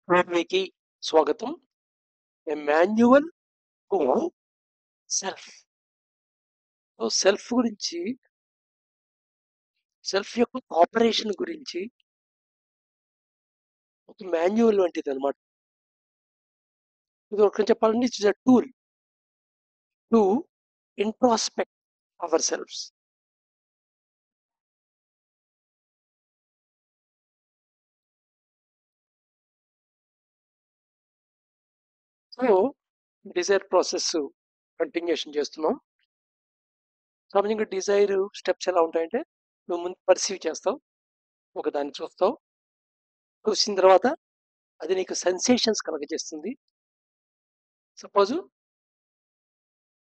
వీటికి స్వాగతం. A manual to self. So self గురించి, సెల్ఫ్ యొక్క ఆపరేషన్ గురించి ఒక మాన్యువల్ వంటిది అనమాట. ఇది ఒక చెప్పాలంటే it's a tool to introspect our selfs. So desire process continuation చేస్తున్నాం. సహజంగా డిజైర్ స్టెప్స్ ఎలా ఉంటాయంటే, నువ్వు ముందు పర్సీవ్ చేస్తావు, ఒకదాన్ని చూస్తావు, చూసిన తర్వాత అది నీకు సెన్సేషన్స్ కలగజేస్తుంది. సపోజ్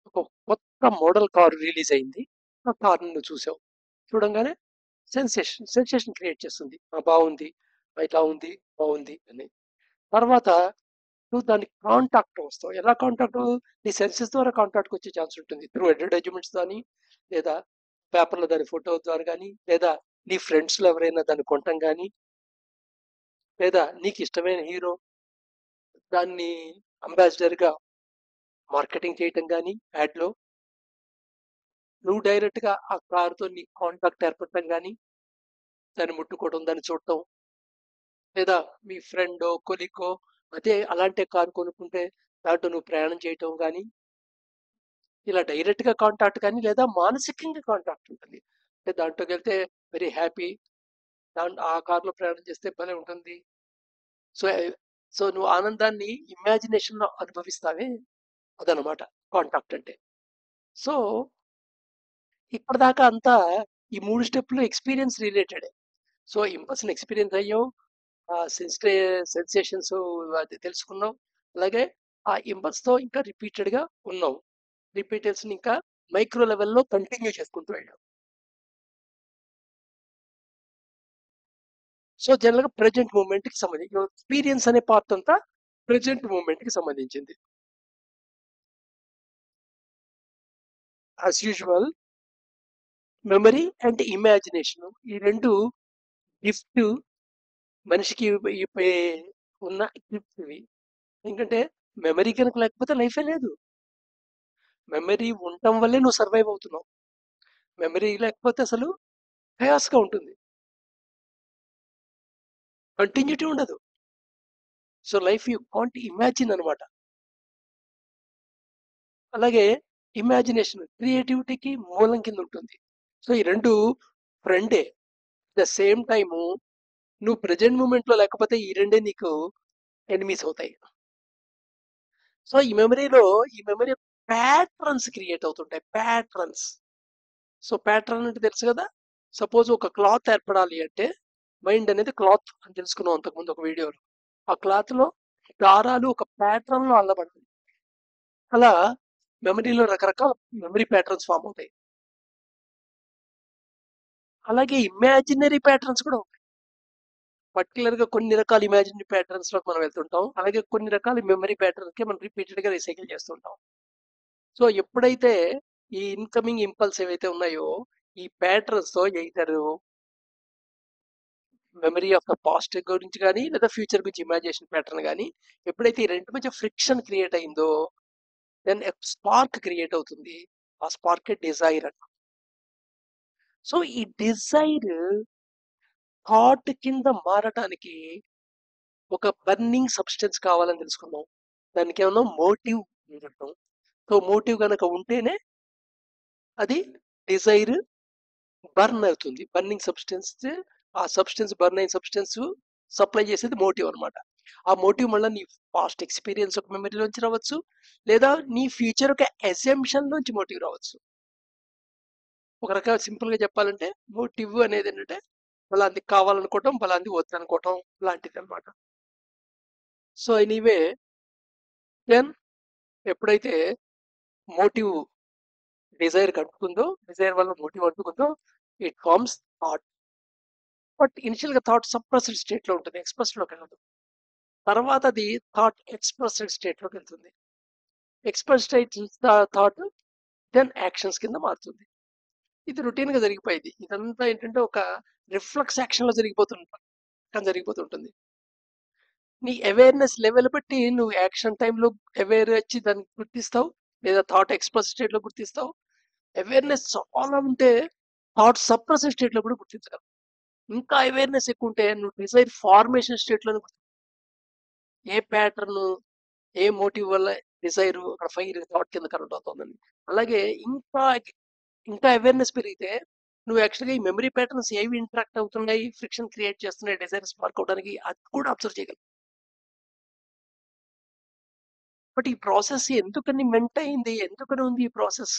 ఒక కొత్త మోడల్ కారు రిలీజ్ అయింది, ఆ కార్ నువ్వు చూసావు, చూడంగానే సెన్సేషన్ క్రియేట్ చేస్తుంది. బాగుంది, ఇట్లా ఉంది, బాగుంది అని. తర్వాత నువ్వు దాన్ని కాంటాక్ట్ వస్తావు. ఎలా కాంటాక్ట్? నీ సెన్సెస్ ద్వారా కాంటాక్ట్కి వచ్చే ఛాన్స్ ఉంటుంది. త్రూ అడ్వర్టైజ్మెంట్స్ కానీ, లేదా పేపర్లో దాని ఫోటో ద్వారా కానీ, లేదా నీ ఫ్రెండ్స్లో ఎవరైనా దాన్ని కొనటం కానీ, లేదా నీకు ఇష్టమైన హీరో దాన్ని అంబాసిడర్గా మార్కెటింగ్ చేయటం కానీ, యాడ్లో నువ్వు డైరెక్ట్గా ఆ కార్తో నీ కాంటాక్ట్ ఏర్పడటం కానీ, దాన్ని ముట్టుకోవడం, దాన్ని చూడటం, లేదా మీ ఫ్రెండో కొలికో అదే అలాంటి కారు కొనుక్కుంటే దాంట్లో నువ్వు ప్రయాణం చేయటం కానీ, ఇలా డైరెక్ట్గా కాంటాక్ట్ కానీ, లేదా మానసికంగా కాంటాక్ట్ ఉంటుంది. అంటే దాంట్లోకి వెళ్తే వెరీ హ్యాపీ, ఆ కార్లో ప్రయాణం చేస్తే భలే ఉంటుంది. సో సో నువ్వు ఆనందాన్ని ఇమాజినేషన్లో అనుభవిస్తావే, అదనమాట కాంటాక్ట్ అంటే. సో ఇప్పటిదాకా అంతా ఈ 3 స్టెప్లు ఎక్స్పీరియన్స్ రిలేటెడ్. సో ఇంపల్స్ని ఎక్స్పీరియన్స్ అయ్యావు, సెన్సేషన్స్ అది తెలుసుకున్నావు, అలాగే ఆ ఇంపల్స్తో ఇంకా రిపీటెడ్గా ఉన్నావు. రిపీటెడ్స్ని ఇంకా మైక్రో లెవెల్లో కంటిన్యూ చేసుకుంటూ వెళ్ళావు. సో జనరల్గా ప్రజెంట్ మూమెంట్కి సంబంధించి ఎక్స్పీరియన్స్ అనే పార్ట్ అంతా ప్రజెంట్ మూమెంట్కి సంబంధించింది. As usual memory and imagination ఈ రెండు గిఫ్ట్ మనిషికి ఉన్న గిఫ్ట్ ఇవి. ఎందుకంటే మెమరీ కనుక లేకపోతే లైఫే లేదు. మెమరీ ఉండటం వల్లే నువ్వు సర్వైవ్ అవుతున్నావు. మెమరీ లేకపోతే అసలు గా ఉంటుంది, కంటిన్యూటీ ఉండదు. So life you can't imagine అనమాట. అలాగే ఇమాజినేషన్ క్రియేటివిటీకి మూలం కింద ఉంటుంది. సో ఈ రెండు ఫ్రెండే. ద సేమ్ టైము నువ్వు ప్రజెంట్ మూమెంట్లో లేకపోతే ఈ రెండే నీకు ఎనిమీస్ అవుతాయి. సో ఈ మెమరీ ప్యాట్రన్స్ క్రియేట్ అవుతుంటాయి. ప్యాట్రన్స్. సో ప్యాటర్న్ అంటే తెలుసు కదా. సపోజ్ ఒక క్లాత్ ఏర్పడాలి అంటే, మైండ్ అనేది క్లాత్ అని తెలుసుకున్నాం అంతకుముందు ఒక వీడియోలో. ఆ క్లాత్ లో దారాలు ఒక ప్యాటర్న్ లో అల్లబడతాయి. అలా మెమరీలో రకరకాల మెమరీ ప్యాటర్న్స్ ఫామ్ అవుతాయి. అలాగే ఇమాజినరీ ప్యాటర్న్స్ కూడా ఉంటాయి. పర్టికులర్ గా కొన్ని రకాల ఇమాజినరీ ప్యాటర్న్స్ లోకి మనం వెళ్తుంటాం. అలాగే కొన్ని రకాల మెమరీ ప్యాటర్న్స్ కి మనం రిపీటెడ్ గా రీసైకిల్ చేస్తుంటాం. సో ఎప్పుడైతే ఈ ఇన్కమింగ్ ఇంపల్స్ ఏవైతే ఉన్నాయో, ఈ ప్యాటర్న్స్ తో ఎయితరు మెమరీ ఆఫ్ ద పాస్ట్ గురించి కానీ, లేదా ఫ్యూచర్ గురించి ఇమాజినేషన్ ప్యాటర్న్ కానీ, ఎప్పుడైతే ఈ రెండు మధ్య ఫ్రిక్షన్ క్రియేట్ అయిందో, దెన్ స్పార్క్ క్రియేట్ అవుతుంది. ఆ స్పార్క్ డిజైర్ అంట. సో ఈ డిజైర్ థాట్ కింద మారటానికి ఒక బర్నింగ్ సబ్స్టెన్స్ కావాలని తెలుసుకున్నాం. దానికి ఏమన్నా మోటివ్ అంటాం. సో మోటివ్ కనుక ఉంటేనే అది డిజైర్ బర్న్ అవుతుంది. బర్నింగ్ సబ్స్టెన్స్, ఆ సబ్స్టెన్స్ బర్న్ అయిన సబ్స్టెన్స్ సప్లై చేసేది మోటివ్ అనమాట. ఆ మోటివ్ మళ్ళీ నీ పాస్ట్ ఎక్స్పీరియన్స్ ఒక మెమరీలోంచి రావచ్చు, లేదా నీ ఫ్యూచర్ ఒక అసెంప్షన్ నుంచి మోటివ్ రావచ్చు. ఒక రకంగా సింపుల్ గా చెప్పాలంటే మోటివ్ అనేది ఏంటంటే బలాంది కావాలనుకోవటం, బలాంది వద్దనుకోవటం లాంటిది అనమాట. సో ఎనీవే, దెన్ ఎప్పుడైతే మోటివ్ డిజైర్ కట్టుకుందో, డిజైర్ వల్ల మోటివ్ అంటుకుందో, it forms thought. But initial గా థాట్ సప్రెస్డ్ స్టేట్ లో ఉంటుంది, ఎక్స్ప్రెస్ లోకి వెళ్ళదు. తర్వాత అది థాట్ ఎక్స్ప్రెస్డ్ స్టేట్ లోకి వెళ్తుంది. Express state thought then actions కింద మారుతుంది. ఇది రొటీన్ గా జరిగిపోయింది. ఇదంతా ఏంటంటే ఒక రిఫ్లెక్స్ యాక్షన్ లో జరిగిపోతుంటుంది. నీ అవేర్‌నెస్ లెవెల్ బట్టి నువ్వు యాక్షన్ టైమ్‌లో అవేర్ వచ్చి దాన్ని గుర్తిస్తావు. లేదా థాట్ ఎక్స్‌ప్రెస్ స్టేట్‌లో గుర్తిస్తావు. అవేర్‌నెస్ చాలా ఉంటే థాట్ సప్రెస్డ్ స్టేట్‌లో కూడా గుర్తించగలవు. ఇంకా అవేర్‌నెస్ ఎక్కువ ఉంటే నువ్వు డిజైర్ ఫార్మేషన్ స్టేట్‌లోనే ఏ ప్యాటర్న్, ఏ మోటివ్ వల్ల డిజైర్ అక్కడ ఫైర్ థాట్ కింద కన్వర్ట్ అవుతుందని. అలాగే ఇంకా ఇంకా అవేర్‌నెస్ పెరిగితే నువ్వు యాక్చువల్‌గా ఈ మెమరీ ప్యాటర్న్స్ ఏవి ఇంటరాక్ట్ అవుతున్నాయి, ఫ్రిక్షన్ క్రియేట్ చేస్తున్నాయి, డిజైర్ స్పార్క్ అవ్వడానికి అది కూడా అబ్జర్వ్ చేయగలవు. బట్ ఈ ప్రాసెస్ ఎందుకని మెంట్ అయింది? ఎందుకని ఉంది ఈ process?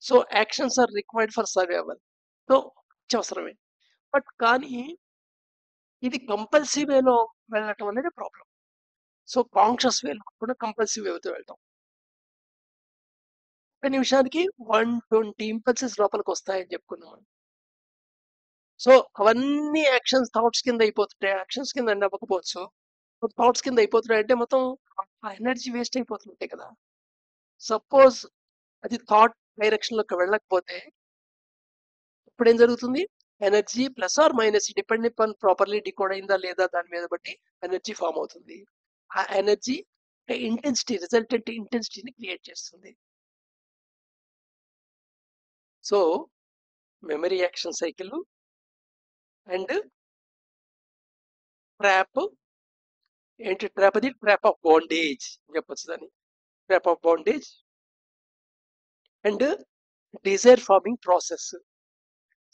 So actions are required for survival. So అత్యవసరమే. బట్ కానీ ఇది కంపల్సివ్ వేలో వెళ్ళటం అనేది ప్రాబ్లం. సో కాన్షియస్ వేలో కాకుండా కంపల్సివ్ వేతో వెళ్తాం. ఒక నిమిషానికి 120 ఇంపల్సెస్ లోపలికి వస్తాయని చెప్పుకున్నాం. సో అవన్నీ యాక్షన్స్ థాట్స్ కింద అయిపోతుంటాయి. యాక్షన్స్ కింద అవ్వకపోవచ్చు. థాట్స్ కింద అయిపోతున్నాయి అంటే మొత్తం ఆ ఎనర్జీ వేస్ట్ అయిపోతుంటాయి కదా. సపోజ్ అది థాట్ డైరెక్షన్ లోకి వెళ్ళకపోతే ఇప్పుడు ఏం జరుగుతుంది? Energy plus or minus depend upon properly decode అయిందా లేదా దాని మీద బట్టి ఎనర్జీ ఫామ్ అవుతుంది. ఆ ఎనర్జీ ఇంటెన్సిటీ రిజల్టెంట్ ఇంటెన్సిటీని క్రియేట్ చేస్తుంది. So memory action cycle and trap. ఏంటి ట్రాప్? అది ట్రాప్ ఆఫ్ బాండేజ్ చెప్పొచ్చు దాన్ని. Trap of bondage and desire forming process.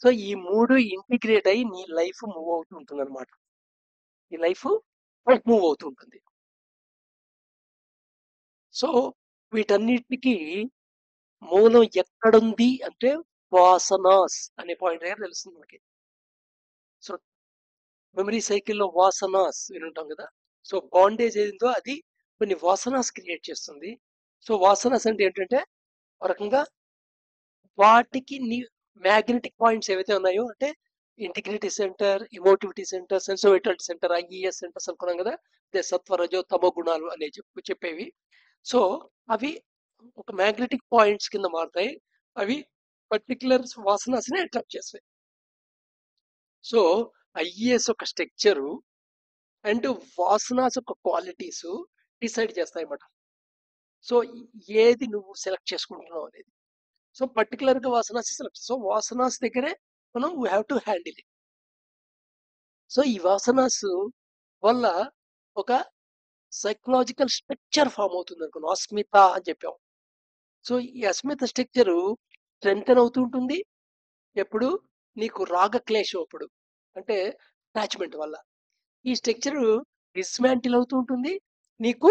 So ఈ మూడు ఇంటిగ్రేట్ అయ్యి నీ లైఫ్ మూవ్ అవుతూ ఉంటుంది అనమాట. నీ లైఫ్ మూవ్ అవుతూ ఉంటుంది. సో వీటన్నిటికీ మూలం ఎక్కడుంది అంటే వాసనాస్ అనే పాయింట్ దగ్గర తెలుస్తుంది మనకి. సో మెమరీ సైకిల్లో వాసనాస్ వినుంటాం కదా. సో బాండేజ్ ఏదిందో అది కొన్ని వాసనాస్ క్రియేట్ చేస్తుంది. సో వాసనాస్ అంటే ఏంటంటే ఒక రకంగా వాటికి నీ మ్యాగ్నెటిక్ పాయింట్స్ ఏవైతే ఉన్నాయో అంటే integrity centre, emotivity centre, sensitivity centre, IES centres అనుకున్నాం కదా. అదే సత్వ రజో తమో గుణాలు అనే చెప్పేవి. సో అవి ఒక మ్యాగ్నెటిక్ పాయింట్స్ కింద మారుతాయి. అవి పర్టికులర్ వాసనాస్ని అట్రాక్ట్ చేస్తాయి. సో ఐఈఎస్ ఒక స్ట్రక్చరు అండ్ వాసనాస్ ఒక క్వాలిటీస్ డిసైడ్ చేస్తాయి అన్నమాట. సో ఏది నువ్వు సెలెక్ట్ చేసుకుంటున్నావు అనేది. సో పర్టికులర్ గా వాసనాస్ సెలెక్ట్. సో వాసనాస్ దగ్గరే మనం we have to handle it. So ఈ వాసనాస్ వల్ల ఒక సైకలాజికల్ స్ట్రక్చర్ ఫామ్ అవుతుంది అనుకున్నాం. అస్మిత అని చెప్పాం. సో ఈ అస్మిత స్ట్రక్చర్ స్ట్రెంగ్తన్ అవుతూ ఉంటుంది. ఎప్పుడు నీకు రాగ క్లేశం అప్పుడు అంటే అటాచ్మెంట్ వల్ల ఈ స్ట్రక్చర్ డిస్మాంటిల్ అవుతూ ఉంటుంది. నీకు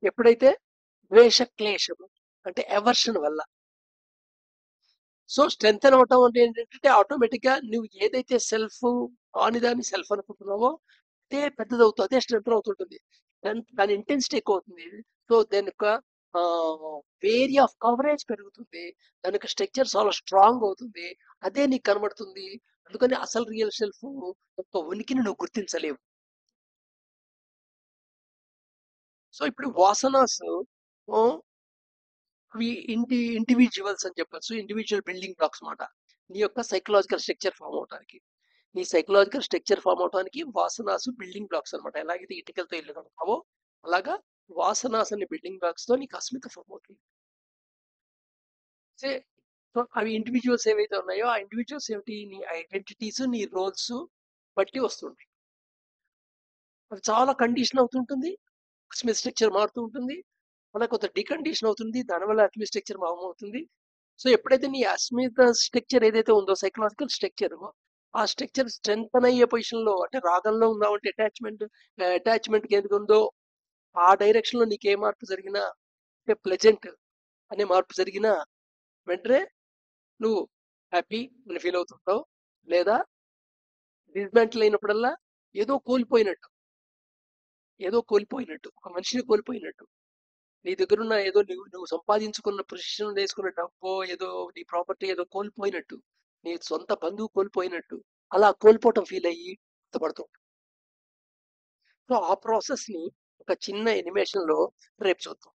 ఎప్పుడైతే ద్వేష క్లేశం అంటే ఎవర్షన్ వల్ల. సో స్ట్రెంగ్తన్ అవటం అంటే ఏంటంటే ఆటోమేటిక్ గా నువ్వు ఏదైతే సెల్ఫ్ కాని దాన్ని సెల్ఫ్ అనుకుంటున్నావో అదే పెద్దదవుతుంది, అదే స్ట్రెంగ్తన్ అవుతుంటుంది. దాని ఇంటెన్సిటీ ఎక్కువ అవుతుంది. సో దాని యొక్క వేరియా ఆఫ్ కవరేజ్ పెరుగుతుంది. దాని యొక్క స్ట్రక్చర్ చాలా స్ట్రాంగ్ అవుతుంది. అదే నీకు కనబడుతుంది. అందుకని అసలు రియల్ సెల్ఫ్ యొక్క ఉనికిని నువ్వు గుర్తించలేవు. సో ఇప్పుడు వాసనాస్ అవి ఇండివిజువల్స్ అని చెప్పొచ్చు. ఇండివిజువల్ బిల్డింగ్ బ్లాక్స్ మాట. నీ యొక్క సైకలాజికల్ స్ట్రక్చర్ ఫామ్ అవడానికి. నీ సైకలాజికల్ స్ట్రక్చర్ ఫామ్ అవడానికి వాసనాస్ బిల్డింగ్ బ్లాక్స్ అనమాట. ఎలాగైతే ఇటుకలతో ఇల్లు కడతావో అలాగా వాసనాస్ అనే బిల్డింగ్ బ్లాక్స్ తో నీకు అస్మిత ఫామ్ అవుతుంది. సే సో అవి ఇండివిజువల్స్ ఏవైతే ఉన్నాయో ఆ ఇండివిజువల్స్ ఏమిటి నీ ఐడెంటిటీస్, నీ రోల్స్ బట్టి వస్తుంటాయి. అది చాలా కండిషన్ అవుతుంటుంది. అస్మిత స్ట్రక్చర్ మారుతూ ఉంటుంది. అలా కొంత డికండిషన్ అవుతుంది. దానివల్ల అస్మిత స్ట్రక్చర్ అవుతుంది. సో ఎప్పుడైతే నీ అస్మిత స్ట్రక్చర్ ఏదైతే ఉందో సైకలాజికల్ స్ట్రక్చర్ ఆ స్ట్రక్చర్ స్ట్రెంగ్తన్ అయ్యే పొజిషన్ లో అంటే రాగంలో ఉన్నావంటే అటాచ్మెంట్ ఎందుకు ఉందో ఆ డైరెక్షన్ లో నీకు ఏ మార్పు జరిగినా అంటే ప్లెజెంట్ అనే మార్పు జరిగినా వెంటనే నువ్వు హ్యాపీ అని ఫీల్ అవుతుంటావు. లేదా డిస్మాంటిల్ అయినప్పుడల్లా ఏదో కోల్పోయినట్టు, ఏదో కోల్పోయినట్టు, ఒక మనిషిని కోల్పోయినట్టు, నీ దగ్గరున్న ఏదో నువ్వు సంపాదించుకున్న పొజిషన్ వేసుకున్న డబ్బో ఏదో నీ ప్రాపర్టీ ఏదో కోల్పోయినట్టు, నీ సొంత బంధువు కోల్పోయినట్టు అలా కోల్పోవటం ఫీల్ అయ్యి బాధపడుతూ. సో ఆ ప్రాసెస్ ని ఒక చిన్న ఎనిమేషన్ లో రేపు చూద్దాం.